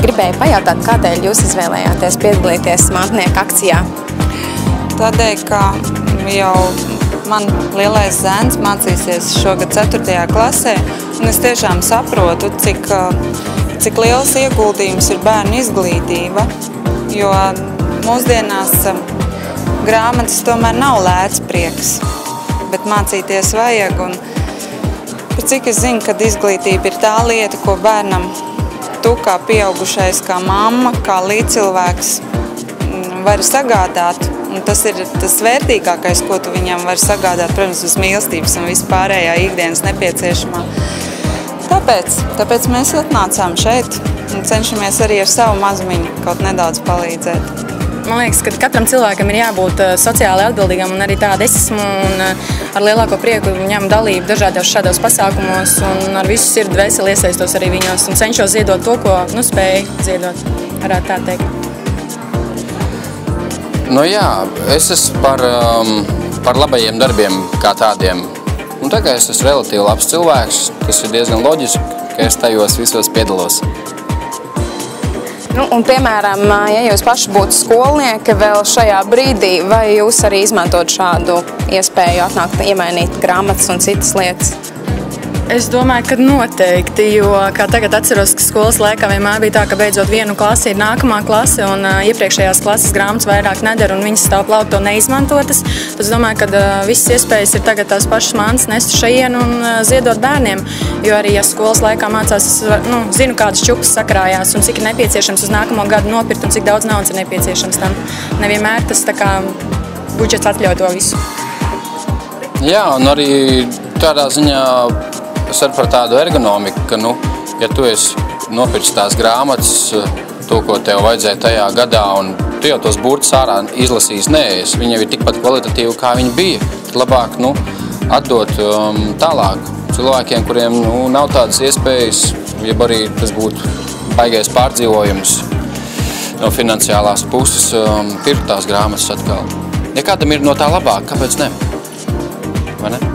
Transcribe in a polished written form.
gribēju pajautāt, kādēļ jūs izvēlējāties piedalīties Mantnieka akcijā? Tādēļ, ka jau man lielais zēns mācīsies šogad 4. klasē, un es tiešām saprotu, cik liels ieguldījums ir bērnu izglītība, jo mūsdienās grāmatas tomēr nav lēts prieks, bet mācīties vajag. Un par cik es zinu, kad izglītība ir tā lieta, ko bērnam tu kā pieaugušais, kā mamma, kā līdzcilvēks vari sagādāt. Un tas ir tas vērtīgākais, ko tu viņam vari sagādāt, protams, uz mīlestības un vispārējā ikdienas nepieciešamā. Tāpēc mēs atnācām šeit un cenšamies arī ar savu mazumiņu kaut nedaudz palīdzēt. Man liekas, ka katram cilvēkam ir jābūt sociāli atbildīgam, un arī tāda es esmu, un ar lielāko prieku ņem dalību dažādos šādos pasākumos, un ar visu sirdi dvēseli iesaistos arī viņos, un cenšos ziedot to, ko spēju ziedot, varētu tā teikt. Nu jā, es esmu par labajiem darbiem kā tādiem. Un tā kā es esmu relatīvi labs cilvēks, tas ir diezgan loģiski, ka es tajos visos piedalos. Un, piemēram, ja jūs paši būtu skolnieki vēl šajā brīdī, vai jūs arī izmantot šādu iespēju atnākt, iemainīt grāmatas un citas lietas? Es domāju, ka noteikti, jo kā tagad atceros, ka skolas laikā vienmēr bija tā, ka beidzot vienu klasi ir nākamā klase un iepriekšējās klases grāmatas vairāk nedara un viņas stāv plaut to neizmantotas. Tad es domāju, ka visas iespējas ir tagad tās pašas mantas nest šajien un ziedot bērniem, jo arī, ja skolas laikā mācās, es zinu, kādas čupas sakrājās un cik ir nepieciešams uz nākamo gadu nopirkt un cik daudz naudas ir nepieciešams tam. Nevienmēr tas tā kā budžets atļauj to visu. Jā, un arī tādā ziņā es varu par tādu ergonomiku, ka, ja tu esi nopircis tās grāmatas, to, ko tev vajadzēja tajā gadā, un tu jau tos burtus ārā izlasīs, viņi jau ir tikpat kvalitatīvi, kā viņi bija. Tad labāk, atdot tālāk cilvēkiem, kuriem, nav tādas iespējas, jeb arī tas būtu baigais pārdzīvojums no finansiālās puses, pirkt tās grāmatas atkal. Ja kādam ir no tā labāk, kāpēc ne? Vai ne?